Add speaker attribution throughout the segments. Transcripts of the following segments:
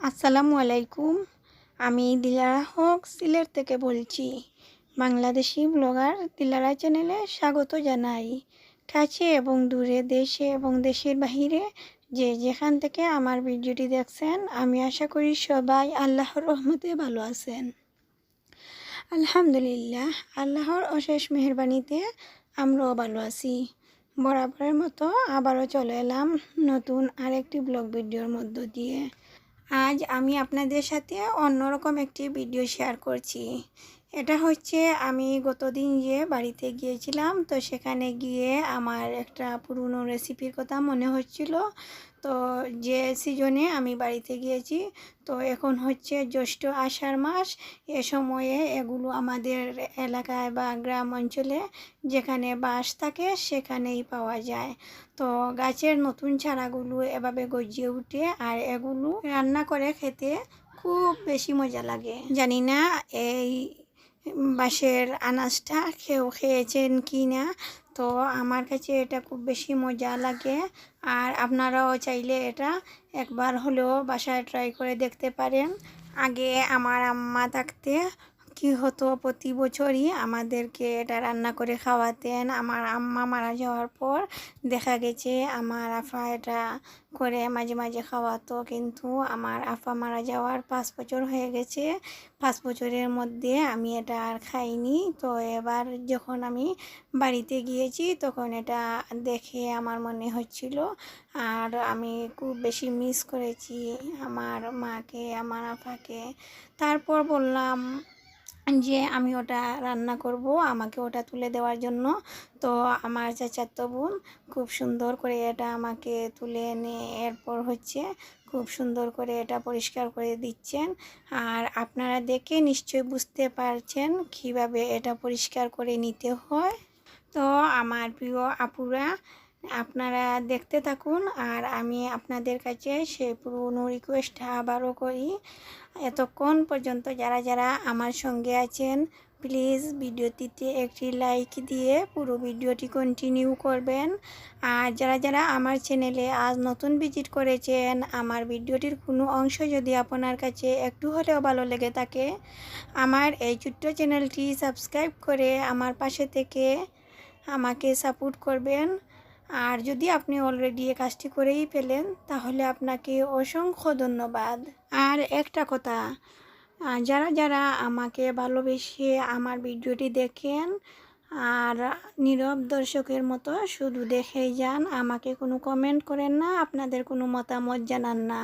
Speaker 1: আসসালামু আলাইকুম। আমি দিলারা হক সিলেট থেকে বলছি। বাংলাদেশি ব্লগার দিলারা চ্যানেলে স্বাগত জানাই। কাছে এবং দূরে, দেশে এবং দেশের বাহিরে যে যেখান থেকে আমার ভিডিওটি দেখছেন, আমি আশা করি সবাই আল্লাহর রহমতে ভালো আছেন। আলহামদুলিল্লাহ, আল্লাহর অশেষ মেহেরবানিতে আমরাও ভালো আছি। বরাবরের মতো আবারও চলে এলাম নতুন আরেকটি ব্লগ ভিডিওর মধ্য দিয়ে। আজ আমি আপনাদের সাথে অন্যরকম একটি ভিডিও শেয়ার করছি। এটা হচ্ছে আমি গতদিন যে বাড়িতে গিয়েছিলাম, তো সেখানে গিয়ে আমার একটা পুরনো রেসিপির কথা মনে হচ্ছিল। তো যে সিজনে আমি বাড়িতে গিয়েছি, তো এখন হচ্ছে জ্যৈষ্ঠ আষাঢ় মাস। এ সময়ে এগুলো আমাদের এলাকায় বা গ্রাম অঞ্চলে যেখানে বাঁশ থাকে সেখানেই পাওয়া যায়। তো গাছের নতুন চারাগুলো এভাবে গজিয়ে উঠে, আর এগুলো রান্না করে খেতে খুব বেশি মজা লাগে। জানি না এই বাঁশের আনাজটা খেয়েছেন কি না, তো আমার কাছে এটা খুব বেশি মজা লাগে। আর আপনারাও চাইলে এটা একবার হলেও বাসায় ট্রাই করে দেখতে পারেন। আগে আমার আম্মা থাকতে কি হতো, প্রতি বছরই আমাদেরকে এটা রান্না করে খাওয়াতেন। আমার আম্মা মারা যাওয়ার পর দেখা গেছে আমার আফা এটা করে মাঝে মাঝে খাওয়াতো, কিন্তু আমার আফা মারা যাওয়ার 5 বছর হয়ে গেছে। 5 বছরের মধ্যে আমি এটা আর খাইনি। তো এবার যখন আমি বাড়িতে গিয়েছি তখন এটা দেখে আমার মনে হচ্ছিল, আর আমি খুব বেশি মিস করেছি আমার মাকে, আমার আফাকে। তারপর বললাম যে আমি ওটা রান্না করব, আমাকে ওটা তুলে দেওয়ার জন্য। তো আমার চাচাতো বোন খুব সুন্দর করে এটা আমাকে তুলে এনে এরপর হচ্ছে খুব সুন্দর করে এটা পরিষ্কার করে দিচ্ছেন। আর আপনারা দেখে নিশ্চয়ই বুঝতে পারছেন কিভাবে এটা পরিষ্কার করে নিতে হয়। তো আমার প্রিয় আপুরা, আপনারা দেখতে থাকুন, আর আমি আপনাদের কাছে সেই পুরনো রিকোয়েস্টটা আবারও করি। এতক্ষণ পর্যন্ত যারা যারা আমার সঙ্গে আছেন, প্লিজ ভিডিওটিতে একটি লাইক দিয়ে পুরো ভিডিওটি কন্টিনিউ করবেন। আর যারা যারা আমার চ্যানেলে আজ নতুন ভিজিট করেছেন, আমার ভিডিওটির কোনো অংশ যদি আপনার কাছে একটু হলেও ভালো লেগে থাকে, আমার এই ছোট্ট চ্যানেলটি সাবস্ক্রাইব করে আমার পাশে থেকে আমাকে সাপোর্ট করবেন। আর যদি আপনি অলরেডি এই কাজটি করেই ফেলেন, তাহলে আপনাকে অসংখ্য ধন্যবাদ। আর একটা কথা, যারা যারা আমাকে ভালোবেসে আমার ভিডিওটি দেখেন আর নীরব দর্শকের মতো শুধু দেখেই যান, আমাকে কোনো কমেন্ট করেন না, আপনাদের কোনো মতামত জানান না,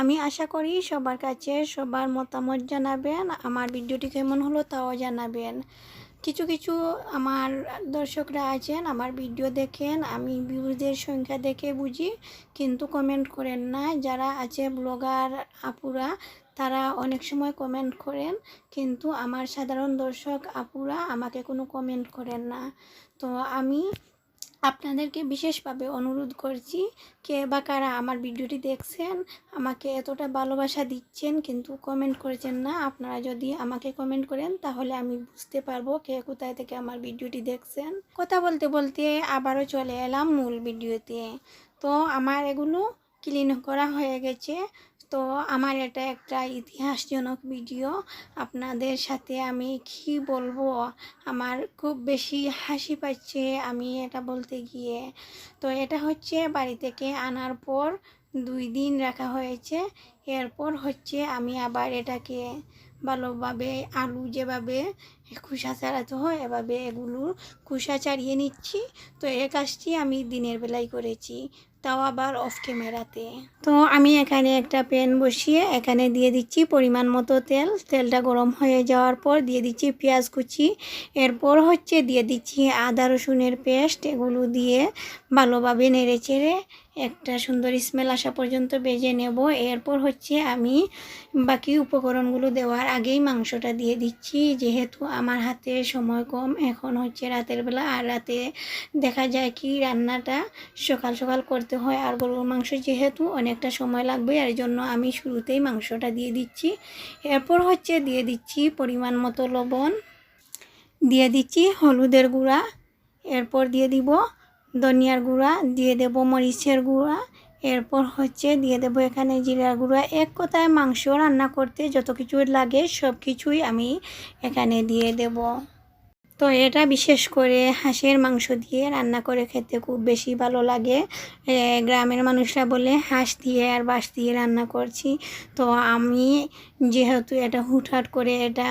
Speaker 1: আমি আশা করি সবার কাছে সবার মতামত জানাবেন, আমার ভিডিওটি কেমন হলো তাও জানাবেন। কিছু কিছু আমার দর্শকরা আছেন, আমার ভিডিও দেখেন, আমি ভিউজের সংখ্যা দেখে বুঝি, কিন্তু কমেন্ট করেন না। যারা আছে ব্লগার আপুরা, তারা অনেক সময় কমেন্ট করেন, কিন্তু আমার সাধারণ দর্শক আপুরা আমাকে কোনো কমেন্ট করেন না। তো আমি আপনাদেরকে বিশেষভাবে অনুরোধ করছি, কে বা কারা আমার ভিডিওটি দেখছেন, আমাকে এতটা ভালোবাসা দিচ্ছেন কিন্তু কমেন্ট করেছেন না। আপনারা যদি আমাকে কমেন্ট করেন তাহলে আমি বুঝতে পারবো কে কোথায় থেকে আমার ভিডিওটি দেখছেন। কথা বলতে বলতে আবারও চলে এলাম মূল ভিডিওতে। তো আমার এগুলো ক্লিন করা হয়ে গেছে। তো আমার এটা একটা ইতিহাসজনক ভিডিও। আপনাদের সাথে আমি কি বলবো, আমার খুব বেশি হাসি পাচ্ছে আমি এটা বলতে গিয়ে। তো এটা হচ্ছে বাড়ি থেকে আনার পর 2 দিন রাখা হয়েছে। এরপর হচ্ছে আমি আবার এটাকে ভালোভাবে আলু যেভাবে খোসা ছাড়াতে হয় এভাবে এগুলোর খোসা ছাড়িয়ে নিচ্ছি। তো এই কাজটি আমি দিনের বেলায় করেছি, তাও আবার অফ ক্যামেরাতে। তো আমি এখানে একটা প্যান বসিয়ে এখানে দিয়ে দিচ্ছি পরিমাণ মতো তেল। তেলটা গরম হয়ে যাওয়ার পর দিয়ে দিচ্ছি পেঁয়াজ কুচি, এরপর হচ্ছে দিয়ে দিচ্ছি আদা রসুনের পেস্ট। এগুলো দিয়ে ভালোভাবে নেড়ে চেড়ে একটা সুন্দর স্মেল আসা পর্যন্ত ভেজে নেব। এরপর হচ্ছে আমি বাকি উপকরণগুলো দেওয়ার আগেই মাংসটা দিয়ে দিচ্ছি, যেহেতু আমার হাতে সময় কম, এখন হচ্ছে রাতের বেলা, আর রাতে দেখা যায় কি রান্নাটা সকাল সকাল করতে হয়, আর গরুর মাংস যেহেতু অনেকটা সময় লাগবে, এর জন্য আমি শুরুতেই মাংসটা দিয়ে দিচ্ছি। এরপর হচ্ছে দিয়ে দিচ্ছি পরিমাণ মতো লবণ, দিয়ে দিচ্ছি হলুদের গুঁড়া, এরপর দিয়ে দিব ধনিয়ার গুঁড়া, দিয়ে দেব মরিচের গুঁড়া, এরপর হচ্ছে দিয়ে দেবো এখানে জিরার গুঁড়া। এক কথায় মাংস রান্না করতে যত কিছু লাগে সব কিছুই আমি এখানে দিয়ে দেব। তো এটা বিশেষ করে হাঁসের মাংস দিয়ে রান্না করে খেতে খুব বেশি ভালো লাগে। গ্রামের মানুষরা বলে হাঁস দিয়ে আর বাঁশ দিয়ে রান্না করছি। তো আমি যেহেতু এটা হুটহাট করে এটা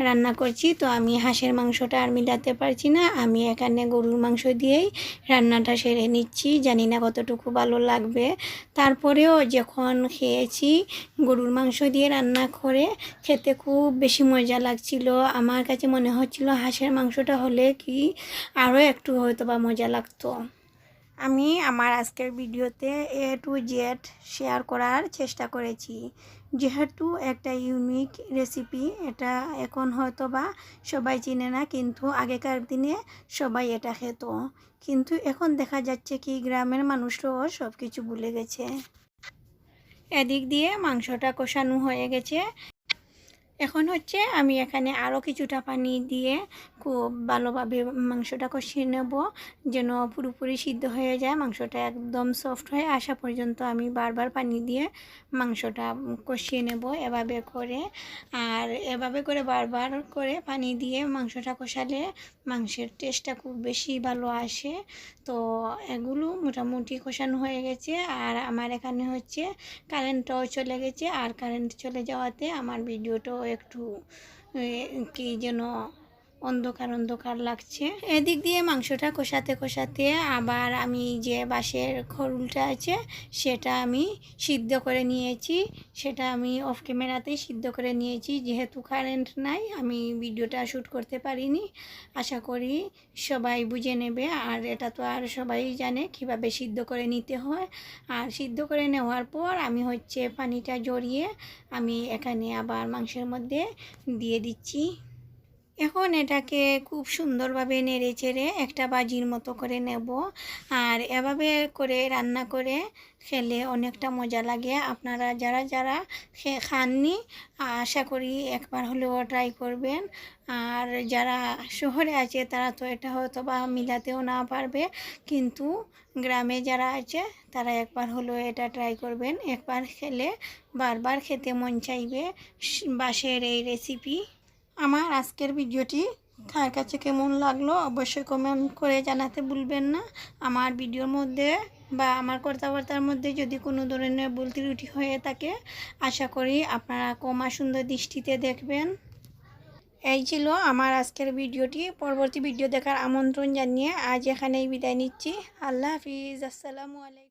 Speaker 1: রান্না করছি, তো আমি হাঁসের মাংসটা আর মিলাতে পারছি না, আমি এখানে গরুর মাংস দিয়েই রান্নাটা সেরে নিচ্ছি। জানি না কতটুকু ভালো লাগবে, তারপরেও যখন খেয়েছি গরুর মাংস দিয়ে রান্না করে খেতে খুব বেশি মজা লাগছিল। আমার কাছে মনে হচ্ছিল হাঁসের মাংসটা হলে কি আরও একটু হয়তো বা মজা লাগতো। আমি আমার আজকের ভিডিওতে A to Z শেয়ার করার চেষ্টা করেছি, যেহেতু একটা ইউনিক রেসিপি। এটা এখন হয়তো বা সবাই চিনে না, কিন্তু আগেকার দিনে সবাই এটা খেত। কিন্তু এখন দেখা যাচ্ছে কি গ্রামের মানুষরাও সব কিছু ভুলে গেছে। এদিক দিয়ে মাংসটা কষানো হয়ে গেছে। এখন হচ্ছে আমি এখানে আরও কিছুটা পানি দিয়ে খুব ভালোভাবে মাংসটা কষিয়ে নেব, যেন পুরোপুরি সিদ্ধ হয়ে যায়, মাংসটা একদম সফট হয়ে আসা পর্যন্ত আমি বারবার পানি দিয়ে মাংসটা কষিয়ে নেব এভাবে করে। আর এভাবে করে বারবার করে পানি দিয়ে মাংসটা কষালে মাংসের টেস্টটা খুব বেশি ভালো আসে। তো এগুলো মোটামুটি কষানো হয়ে গেছে। আর আমার এখানে হচ্ছে কারেন্টটাও চলে গেছে, আর কারেন্ট চলে যাওয়াতে আমার ভিডিওটাও একটু কি যেন অন্ধকার অন্ধকার লাগছে। এদিক দিয়ে মাংসটা কষাতে কষাতে আবার আমি যে বাঁশের খোলটা আছে সেটা আমি সিদ্ধ করে নিয়েছি। সেটা আমি অফ ক্যামেরাতেই সিদ্ধ করে নিয়েছি, যেহেতু কারেন্ট নাই আমি ভিডিওটা শ্যুট করতে পারিনি। আশা করি সবাই বুঝে নেবে, আর এটা তো আর সবাই জানে কিভাবে সিদ্ধ করে নিতে হয়। আর সিদ্ধ করে নেওয়ার পর আমি হচ্ছে পানিটা ঝরিয়ে আমি এখানে আবার মাংসের মধ্যে দিয়ে দিচ্ছি। এখন এটাকে খুব সুন্দরভাবে নেড়ে চেড়ে একটা বাজির মতো করে নেব। আর এভাবে করে রান্না করে খেলে অনেকটা মজা লাগে। আপনারা যারা যারা খাননি আশা করি একবার হলেও ট্রাই করবেন। আর যারা শহরে আছে তারা তো এটা হয়তো বা মিলাতেও না পারবে, কিন্তু গ্রামে যারা আছে তারা একবার হলেও এটা ট্রাই করবেন। একবার খেলে বারবার খেতে মন চাইবে বাঁশের এই রেসিপি। আমার আজকের ভিডিওটি কার কাছে কেমন লাগলো অবশ্যই কমেন্ট করে জানাতে ভুলবেন না। আমার ভিডিওর মধ্যে বা আমার কথাবার্তার মধ্যে যদি কোনো ধরনের ভুল ত্রুটি হয়ে থাকে আশা করি আপনারা ক্ষমা সুন্দর দৃষ্টিতে দেখবেন। এই ছিল আমার আজকের ভিডিওটি। পরবর্তী ভিডিও দেখার আমন্ত্রণ জানিয়ে আজ এখানেই বিদায় নিচ্ছি। আল্লাহ হাফিজ, আসসালামু আলাইকুম।